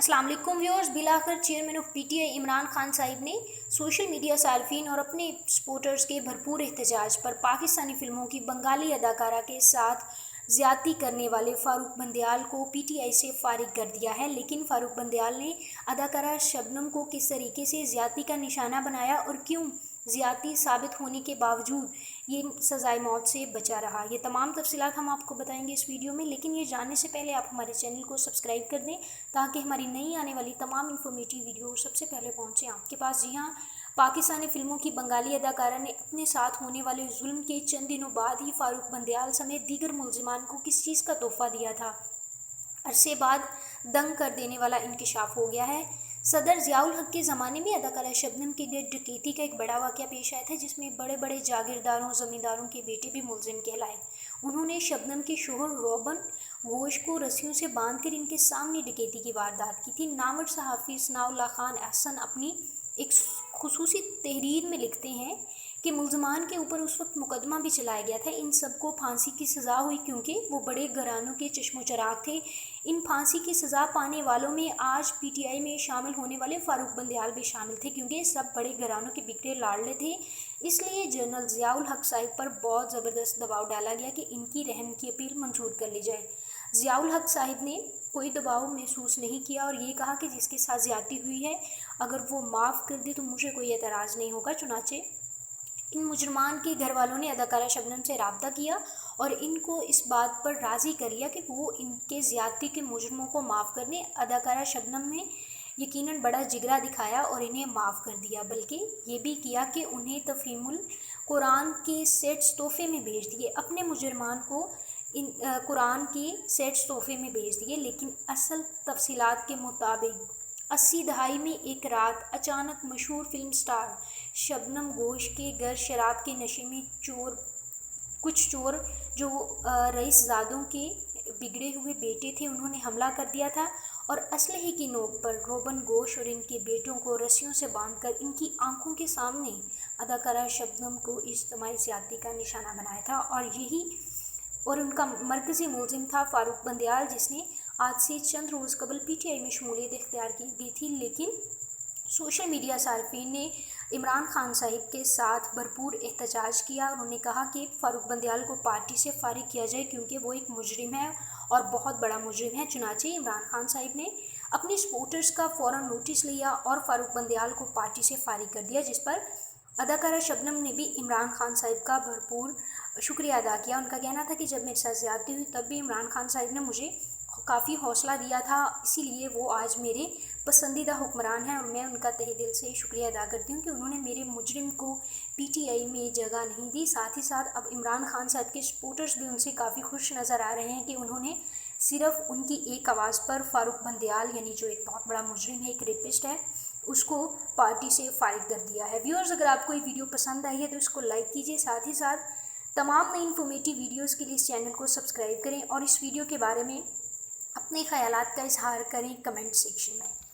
अस्सलाम वालेकुम व्यूअर्स। बिलाखिर chairman of PTI Imran Khan साहिब ने सोशल मीडिया सार्फिन और अपने सपोर्टर्स के भरपूर एहतजाज पर पाकिस्तानी फिल्मों की बंगाली अदाकारा के साथ ज़्यादती करने वाले फ़ारूक बंदयाल को पीटीआई से फ़ारिग कर दिया है। लेकिन फ़ारूक बंदयाल ने अदाकारा शबनम को किस तरीके से ज़्यादती का निशाना बनाया और क्यों ज़्यादती साबित होने के बावजूद ये सज़ाए मौत से बचा रहा, ये तमाम तफसीलात हम आपको बताएंगे इस वीडियो में। लेकिन ये जानने से पहले आप हमारे चैनल को सब्सक्राइब कर दें ताकि हमारी नई आने वाली तमाम इन्फॉर्मेटिव वीडियो सबसे पहले पहुंचे आपके पास। जी हाँ, पाकिस्तानी फिल्मों की बंगाली अदाकारा ने अपने साथ होने वाले जुल्म के चंद दिनों बाद ही फ़ारूक बंदयाल समेत दीगर मुलजिमान को किस चीज़ का तोहफ़ा दिया था। अरसे बाद दंग कर देने वाला इंकशाफ हो गया है। सदर ज़ियाउल हक के ज़माने में अदाकारा शबनम के लिए डकैती का एक बड़ा वाक़या पेश आया था, जिसमें बड़े बड़े जागीरदारों ज़मींदारों के बेटे भी मुलजिम कहलाए। उन्होंने शबनम के शोहर रोबन गोश को रस्सियों से बांधकर इनके सामने डकैती की वारदात की थी। नामवर सहाफ़ी सनाउल्लाह खान अहसन अपनी एक खुसूसी तहरीर में लिखते हैं कि मुलजमान के ऊपर उस वक्त मुकदमा भी चलाया गया था। इन सबको फांसी की सज़ा हुई क्योंकि वो बड़े घरानों के चश्मो चराग थे। इन फांसी की सज़ा पाने वालों में आज पीटीआई में शामिल होने वाले फ़ारूक बंदयाल भी शामिल थे, क्योंकि सब बड़े घरानों के बिगड़े लाडले थे। इसलिए जनरल ज़ियाउल हक साहिब पर बहुत ज़बरदस्त दबाव डाला गया कि इनकी रहम की अपील मंजूर कर ली जाए। ज़ियाउल हक साहिब ने कोई दबाव महसूस नहीं किया और ये कहा कि जिसके साथ ज़्यादती हुई है अगर वो माफ़ कर दे तो मुझे कोई एतराज़ नहीं होगा। चुनाचे इन मुजरमान के घर वालों ने अदाकारा शबनम से रब्ता किया और इनको इस बात पर राज़ी कर लिया कि वो इनके ज़्यादती के मुजरमों को माफ़ कर दें। अदाकारा शबनम ने यकीनन बड़ा जिगरा दिखाया और इन्हें माफ़ कर दिया, बल्कि ये भी किया कि उन्हें तफ़हीमुल कुरान के सेट्स तोहफ़े में भेज दिए। अपने मुजरमान को इन कुरान के सेट्स तोहफ़े में भेज दिए। लेकिन असल तफसीलात के मुताबिक 80 दहाई में एक रात अचानक मशहूर फिल्म स्टार शबनम गोश के घर शराब के नशे में कुछ चोर जो रईसज़ादों के बिगड़े हुए बेटे थे, उन्होंने हमला कर दिया था और असलहे की नोक पर रोबन गोश और इनके बेटों को रस्सियों से बांधकर इनकी आंखों के सामने अदाकारा शबनम को इज्तिमाई ज़्यादती का निशाना बनाया था। और उनका मरकज़ी मुलजिम था फ़ारूक बंदयाल, जिसने आज से चंद रोज़ कबल पीटीआई में शमूलियत इख्तियार की गई थी। लेकिन सोशल मीडिया सार्फिन ने इमरान खान साहिब के साथ भरपूर एहतजाज किया और उन्होंने कहा कि फ़ारूक बंदयाल को पार्टी से फ़ारिग किया जाए क्योंकि वो एक मुजरिम है और बहुत बड़ा मुजरिम है। चुनाचे इमरान खान साहिब ने अपने सपोर्टर्स का फ़ौरन नोटिस लिया और फ़ारूक बंदयाल को पार्टी से फ़ारिग कर दिया, जिस पर अदाकारा शबनम ने भी इमरान खान साहिब का भरपूर शुक्रिया अदा किया। उनका कहना था कि जब मेरे साथ ज़्यादती हुई तब भी इमरान खान साहिब ने मुझे काफ़ी हौसला दिया था, इसीलिए वो आज मेरे पसंदीदा हुक्मरान हैं और मैं उनका तहे दिल से शुक्रिया अदा करती हूँ कि उन्होंने मेरे मुजरिम को पीटीआई में जगह नहीं दी। साथ ही साथ अब इमरान खान साहब के सपोर्टर्स भी उनसे काफ़ी खुश नज़र आ रहे हैं कि उन्होंने सिर्फ उनकी एक आवाज़ पर फ़ारूक बंदयाल, यानी जो एक बहुत बड़ा मुजरिम है, एक रेपिस्ट है, उसको पार्टी से फ़ारिग कर दिया है। व्यूअर्स, अगर आपको ये वीडियो पसंद आई है तो इसको लाइक कीजिए, साथ ही साथ तमाम नई इन्फॉर्मेटिव वीडियोज़ के लिए इस चैनल को सब्सक्राइब करें और इस वीडियो के बारे में अपने ख़यालात का इजहार करें कमेंट सेक्शन में।